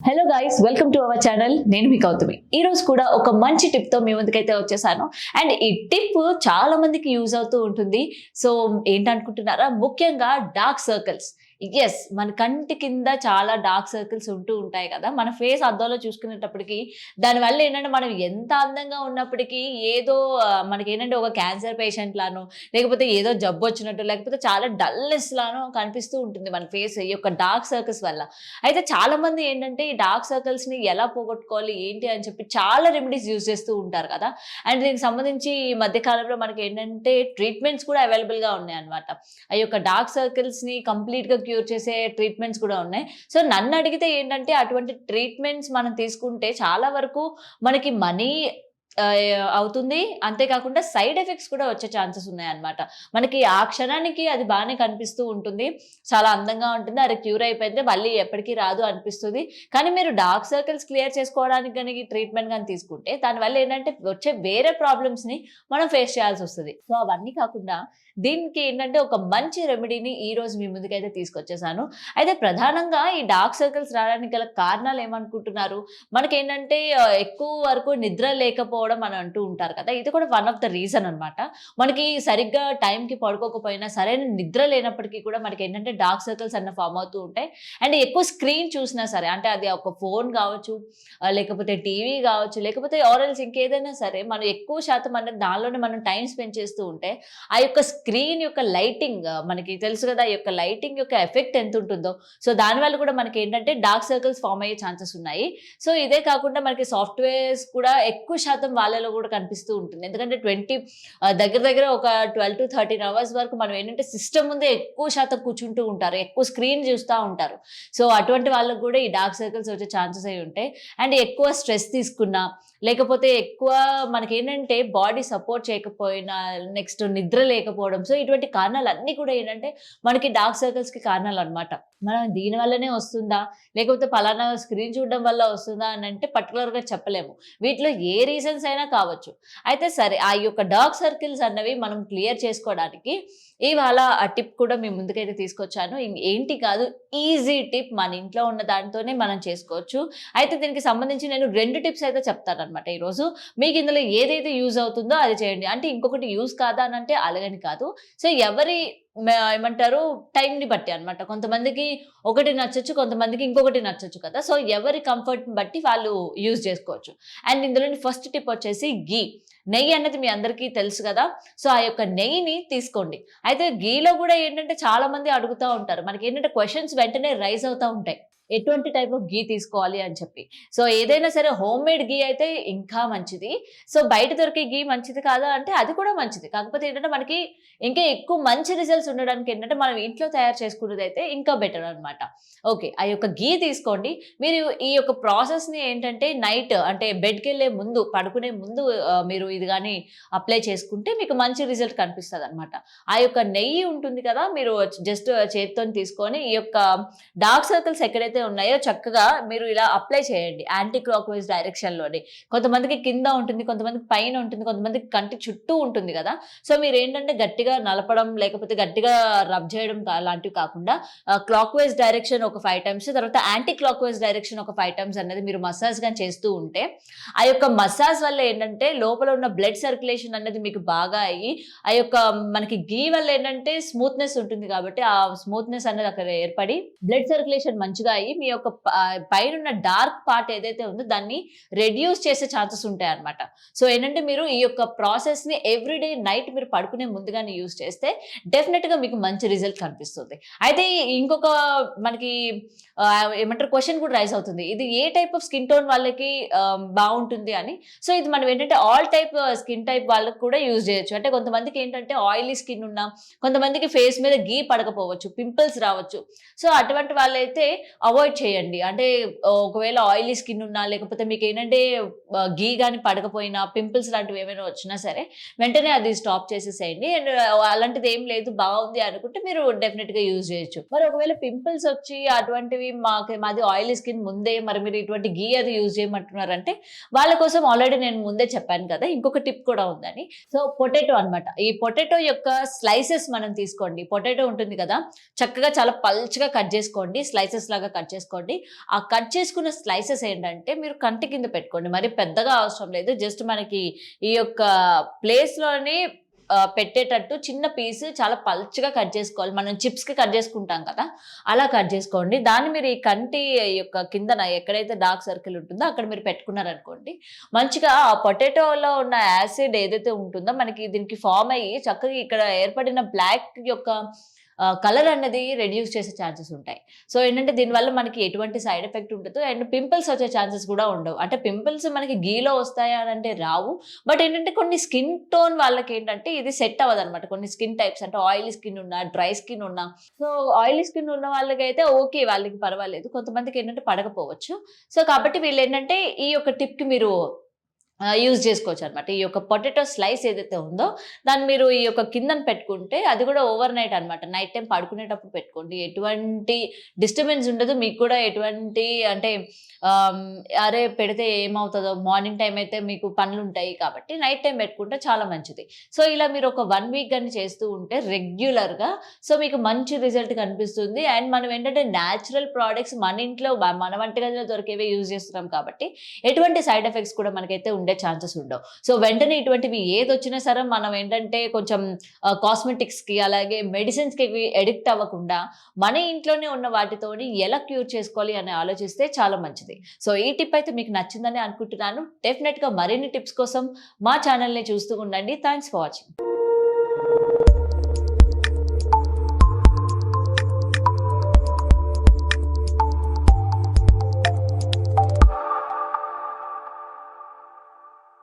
Hello guys, welcome to our channel. నేను మీ గౌతమి. ఈ రోజు కూడా ఒక మంచి టిప్ తో మీ ముందుకైతే వచ్చేసాను. అండ్ ఈ టిప్ చాలా మందికి యూజ్ అవుతూ ఉంటుంది. సో ఏంటనుకుంటున్నారా, ముఖ్యంగా డార్క్ సర్కిల్స్. ఎస్, మన కంటి కింద చాలా డార్క్ సర్కిల్స్ ఉంటూ ఉంటాయి కదా. మన ఫేస్ అద్దంలో చూసుకునేటప్పటికి దానివల్ల ఏంటంటే మనం ఎంత అందంగా ఉన్నప్పటికీ ఏదో మనకి ఏంటంటే ఒక క్యాన్సర్ పేషెంట్ లానో, లేకపోతే ఏదో జబ్బు వచ్చినట్టు, లేకపోతే చాలా డల్నెస్ లానో కనిపిస్తూ ఉంటుంది మన ఫేస్ ఈ యొక్క డార్క్ సర్కిల్స్ వల్ల. అయితే చాలా మంది ఏంటంటే ఈ డార్క్ సర్కిల్స్ ని ఎలా పోగొట్టుకోవాలి ఏంటి అని చెప్పి చాలా రెమెడీస్ యూజ్ చేస్తూ ఉంటారు కదా. అండ్ దీనికి సంబంధించి ఈ మధ్య కాలంలో మనకి ఏంటంటే ట్రీట్మెంట్స్ కూడా అవైలబుల్ గా ఉన్నాయి అనమాట. ఆ యొక్క డార్క్ సర్కిల్స్ ని కంప్లీట్ గా క్యూర్ చేసే ట్రీట్మెంట్స్ కూడా ఉన్నాయి. సో నన్ను అడిగితే ఏంటంటే అటువంటి ట్రీట్మెంట్స్ మనం తీసుకుంటే చాలా వరకు మనకి మనీ అవుతుంది. అంతేకాకుండా సైడ్ ఎఫెక్ట్స్ కూడా వచ్చే ఛాన్సెస్ ఉన్నాయన్నమాట. మనకి ఆ క్షణానికి అది బాగానే కనిపిస్తూ ఉంటుంది, చాలా అందంగా ఉంటుంది, అది క్యూర్ అయిపోయింది, మళ్ళీ ఎప్పటికీ రాదు అనిపిస్తుంది. కానీ మీరు డార్క్ సర్కిల్స్ క్లియర్ చేసుకోవడానికి కానీ ట్రీట్మెంట్ కానీ తీసుకుంటే దానివల్ల ఏంటంటే వచ్చే వేరే ప్రాబ్లమ్స్ని మనం ఫేస్ చేయాల్సి వస్తుంది. సో అవన్నీ కాకుండా దీనికి ఏంటంటే ఒక మంచి రెమెడీని ఈ రోజు మీ ముందుకైతే తీసుకొచ్చేసాను. అయితే ప్రధానంగా ఈ డార్క్ సర్కిల్స్ రావడానికి గల కారణాలు ఏమనుకుంటున్నారు? మనకేంటంటే ఎక్కువ వరకు నిద్ర లేకపోవడం అని అంటూ ఉంటారు కదా. ఇది కూడా వన్ ఆఫ్ ద రీజన్ అనమాట. మనకి సరిగ్గా టైంకి పడుకోకపోయినా, సరైన నిద్ర లేనప్పటికీ కూడా మనకి ఏంటంటే డార్క్ సర్కిల్స్ అన్న ఫామ్ అవుతూ ఉంటాయి. అండ్ ఎక్కువ స్క్రీన్ చూసినా సరే, అంటే అది ఒక ఫోన్ కావచ్చు, లేకపోతే టీవీ కావచ్చు, లేకపోతే ఆర్ఎల్స్ ఇంకేదైనా సరే, మనం ఎక్కువ శాతం అనేది దానిలోనే మనం టైం స్పెండ్ చేస్తూ ఉంటే ఆ యొక్క స్క్రీన్ యొక్క లైటింగ్ మనకి తెలుసు కదా, ఈ యొక్క లైటింగ్ యొక్క ఎఫెక్ట్ ఎంత ఉంటుందో. సో దానివల్ల కూడా మనకి ఏంటంటే డార్క్ సర్కిల్స్ ఫామ్ అయ్యే ఛాన్సెస్ ఉన్నాయి. సో ఇదే కాకుండా మనకి సాఫ్ట్వేర్స్ కూడా ఎక్కువ శాతం వాళ్ళలో కూడా కనిపిస్తూ ఉంటుంది. ఎందుకంటే దగ్గర దగ్గర ఒక 12 to 13 hours వరకు మనం ఏంటంటే సిస్టమ్ ముందే ఎక్కువ శాతం కూర్చుంటూ ఉంటారు, ఎక్కువ స్క్రీన్ చూస్తూ ఉంటారు. సో అటువంటి వాళ్ళకు కూడా ఈ డార్క్ సర్కిల్స్ వచ్చే ఛాన్సెస్ అయి ఉంటాయి. అండ్ ఎక్కువ స్ట్రెస్ తీసుకున్నా, లేకపోతే ఎక్కువ మనకి ఏంటంటే బాడీ సపోర్ట్ చేయకపోయినా, నెక్స్ట్ నిద్ర లేకపోవడం, సో ఇటువంటి కారణాలన్నీ కూడా ఏంటంటే మనకి డార్క్ సర్కిల్స్ కి కారణాలు అనమాట. మనం దీని వల్లనే వస్తుందా, లేకపోతే పలానా స్క్రీన్ చూడడం వల్ల వస్తుందా అని అంటే పర్టికులర్ గా చెప్పలేము. వీటిలో ఏ రీజన్స్ అయినా కావచ్చు. అయితే సరే, ఆ యొక్క డార్క్ సర్కిల్స్ అన్నవి మనం క్లియర్ చేసుకోవడానికి ఇవాళ ఆ టిప్ కూడా మీ ముందుకైతే తీసుకొచ్చాను. ఏంటి కాదు, ఈజీ టిప్, మన ఇంట్లో ఉన్న దాంతోనే మనం చేసుకోవచ్చు. అయితే దీనికి సంబంధించి నేను 2 టిప్స్ అయితే చెప్తాను అనమాట ఈరోజు. మీకు ఇందులో ఏదైతే యూజ్ అవుతుందో అది చేయండి. అంటే ఇంకొకటి యూజ్ కాదా అని అంటే అలాగని కాదు. సో ఎవరి ఏమంటారు టైంని బట్టి అనమాట. కొంతమందికి ఒకటి నచ్చొచ్చు, కొంతమందికి ఇంకొకటి నచ్చొచ్చు కదా. సో ఎవరి కంఫర్ట్ని బట్టి వాళ్ళు యూజ్ చేసుకోవచ్చు. అండ్ ఇందులోని ఫస్ట్ టిప్ వచ్చేసి గీ. నెయ్యి అనేది మీ అందరికీ తెలుసు కదా. సో ఆ యొక్క నెయ్యిని తీసుకోండి. అయితే గీలో కూడా ఏంటంటే చాలా మంది అడుగుతూ ఉంటారు, మనకి ఏంటంటే క్వశ్చన్స్ వెంటనే రైజ్ అవుతూ ఉంటాయి, ఎటువంటి టైప్ ఆఫ్ గీ తీసుకోవాలి అని చెప్పి. సో ఏదైనా సరే హోమ్ మేడ్ గీ అయితే ఇంకా మంచిది. సో బయట దొరికే గీ మంచిది కాదా అంటే అది కూడా మంచిది. కాకపోతే ఏంటంటే మనకి ఇంకా ఎక్కువ మంచి రిజల్ట్స్ ఉండడానికి ఏంటంటే మనం ఇంట్లో తయారు చేసుకునేది అయితే ఇంకా బెటర్ అనమాట. ఓకే, ఆ యొక్క గీ తీసుకోండి. మీరు ఈ యొక్క ప్రాసెస్ని ఏంటంటే నైట్ అంటే బెడ్కి వెళ్ళే ముందు, పడుకునే ముందు మీరు ఇది కానీ అప్లై చేసుకుంటే మీకు మంచి రిజల్ట్ కనిపిస్తుంది అనమాట. ఆ యొక్క నెయ్యి ఉంటుంది కదా, మీరు జస్ట్ చేతితో తీసుకొని ఈ యొక్క డార్క్ సర్కిల్స్ ఎక్కడైతే ఉన్నాయో చక్కగా మీరు ఇలా అప్లై చేయండి యాంటీ క్లాక్ వైజ్ డైరెక్షన్ లోని. కొంతమందికి కింద ఉంటుంది, కొంతమందికి పైన ఉంటుంది, కొంతమందికి కంటి చుట్టూ ఉంటుంది కదా. సో మీరు ఏంటంటే గట్టిగా నలపడం, లేకపోతే గట్టిగా రబ్ చేయడం లాంటివి కాకుండా క్లాక్ వైజ్ డైరెక్షన్ ఒక 5 times, తర్వాత యాంటీ క్లాక్ వైజ్ డైరెక్షన్ ఒక 5 times అనేది మీరు మసాజ్ గా చేస్తూ ఉంటే ఆ యొక్క మసాజ్ వల్ల ఏంటంటే లోపల ఉన్న బ్లడ్ సర్క్యులేషన్ అనేది మీకు బాగా అయ్యి, ఆ యొక్క మనకి గీ వల్ల ఏంటంటే స్మూత్నెస్ ఉంటుంది కాబట్టి ఆ స్మూత్నెస్ అనేది అక్కడ ఏర్పడి బ్లడ్ సర్క్యులేషన్ మంచిగా అయ్యి మీ యొక్క పైన డార్క్ పార్ట్ ఏదైతే ఉందో దాన్ని రెడ్యూస్ చేసే ఛాన్సెస్ ఉంటాయి అనమాట. సో ఏంటంటే మీరు ఈ యొక్క ప్రాసెస్ ని ఎవ్రీడే నైట్ మీరు పడుకునే ముందుగానే యూజ్ చేస్తే డెఫినెట్ గా మీకు మంచి రిజల్ట్ కనిపిస్తుంది. అయితే ఇంకొక మనకి ఏమంటారు క్వశ్చన్ కూడా రైజ్ అవుతుంది, ఇది ఏ టైప్ ఆఫ్ స్కిన్ టోన్ వాళ్ళకి బాగుంటుంది అని. సో ఇది మనం ఏంటంటే ఆల్ టైప్ స్కిన్ టైప్ వాళ్ళకి కూడా యూజ్ చేయొచ్చు. అంటే కొంతమందికి ఏంటంటే ఆయిలీ స్కిన్ ఉన్నా, కొంతమందికి ఫేస్ మీద గీ పడకపోవచ్చు, పింపుల్స్ రావచ్చు. సో అటువంటి వాళ్ళైతే అవాయిడ్ చేయండి. అంటే ఒకవేళ ఆయిలీ స్కిన్ ఉన్నా, లేకపోతే మీకు ఏంటంటే గీ కానీ పడకపోయినా, పింపుల్స్ లాంటివి ఏమైనా వచ్చినా సరే వెంటనే అది స్టాప్ చేసేసేయండి. అండ్ అలాంటిది ఏం లేదు బాగుంది అనుకుంటే మీరు డెఫినెట్గా యూజ్ చేయొచ్చు. మరి ఒకవేళ పింపుల్స్ వచ్చి అటువంటివి మాది ఆయిలీ స్కిన్ ముందే, మరి మీరు ఇటువంటి గీ అది యూజ్ చేయమంటున్నారంటే వాళ్ళ కోసం ఆల్రెడీ నేను ముందే చెప్పాను కదా ఇంకొక టిప్ కూడా ఉందని. సో పొటాటో అనమాట. ఈ పొటాటో యొక్క స్లైసెస్ మనం తీసుకోండి. పొటాటో ఉంటుంది కదా, చక్కగా చాలా పల్చగా కట్ చేసుకోండి, స్లైసెస్ లాగా కట్ కట్ చేసుకోండి. ఆ కట్ చేసుకున్న స్లైసెస్ ఏంటంటే మీరు కంటి కింద పెట్టుకోండి. మరి పెద్దగా అవసరం లేదు. జస్ట్ మనకి ఈ యొక్క ప్లేస్‌లోని పెట్టేటట్టు చిన్న పీస్ చాలా పల్చగా కట్ చేసుకోవాలి. మనం చిప్స్‌కి కట్ చేసుకుంటాం కదా! అలా కట్ చేసుకోండి. దాన్ని మీరు ఈ కంటి యొక్క కిందన ఎక్కడైతే డార్క్ సర్కిల్ ఉంటుందో అక్కడ మీరు పెట్టుకున్నారనుకోండి, మంచిగా ఆ పొటాటోలో ఉన్న యాసిడ్ ఏదైతే ఉంటుందో మనకి దీనికి ఫార్మ్ అయ్యి చక్కగా ఇక్కడ ఏర్పడిన బ్లాక్ యొక్క కలర్ అన్నది రెడ్యూస్ చేసే ఛాన్సెస్ ఉంటాయి. సో ఏంటంటే దీనివల్ల మనకి ఎటువంటి సైడ్ ఎఫెక్ట్ ఉండదు. అండ్ పింపుల్స్ వచ్చే ఛాన్సెస్ కూడా ఉండవు. అంటే పింపుల్స్ మనకి గీలో వస్తాయా అనంటే రావు. బట్ ఏంటంటే కొన్ని స్కిన్ టోన్ వాళ్ళకేంటంటే ఇది సెట్ అవ్వదనమాట. కొన్ని స్కిన్ టైప్స్ అంటే ఆయిలీ స్కిన్ ఉన్నా, డ్రై స్కిన్ ఉన్నా. సో ఆయిలీ స్కిన్ ఉన్న వాళ్ళకైతే ఓకే. వాళ్ళకి పర్వాలేదు. కొంతమందికి ఏంటంటే పడకపోవచ్చు. సో కాబట్టి వీళ్ళేంటంటే ఈ యొక్క టిప్‌కి మీరు యూజ్ చేసుకోవచ్చనమాట. ఈ యొక్క పొటాటో స్లైస్ ఏదైతే ఉందో, దాన్ని మీరు ఈ యొక్క కిందన పెట్టుకుంటే అది కూడా ఓవర్ నైట్ అనమాట. నైట్ టైమ్ పడుకునేటప్పుడు పెట్టుకోండి. ఎటువంటి డిస్టర్బెన్స్ ఉండదు. మీకు కూడా ఎటువంటి అంటే ఆహ్, అరే! పెడితే ఏమవుతదో, మార్నింగ్ టైమ్ అయితే మీకు పనులుంటాయి కాబట్టి నైట్ టైమ్ పెట్టుకుంటే చాలా మంచిది. సో, ఇలా మీరు ఒక 1 వీక్ గాని చేస్తూ ఉంటే రెగ్యులర్‌గా సో, మీకు మంచి రిజల్ట్ కనిపిస్తుంది. అండ్ మనం ఏంటంటే నేచురల్ ప్రొడక్ట్స్ మన ఇంట్లో మన వంటగదిలో దొరికేవే యూజ్ చేస్తున్నాం కాబట్టి ఎటువంటి సైడ్ ఎఫెక్ట్స్ కూడా మనకైతే ఉండే ఛాన్సెస్ ఉండవు. సో, వెంటనే ఇటువంటివి ఏదొచ్చినా సరే మనం ఏంటంటే కొంచెం కాస్మెటిక్స్‌కి అలాగే మెడిసిన్స్‌కి అడిక్ట్ అవ్వకుండా మన ఇంట్లోనే ఉన్న వాటితోని ఎలా క్యూర్ చేసుకోవాలి అని ఆలోచిస్తే చాలా మంచిది. సో, ఈ టిప్ అయితే మీకు నచ్చిందని అనుకుంటున్నాను. డెఫినెట్‌గా మరిన్ని టిప్స్ కోసం మా ఛానెల్‌ని చూస్తూ ఉండండి. Thanks for watching.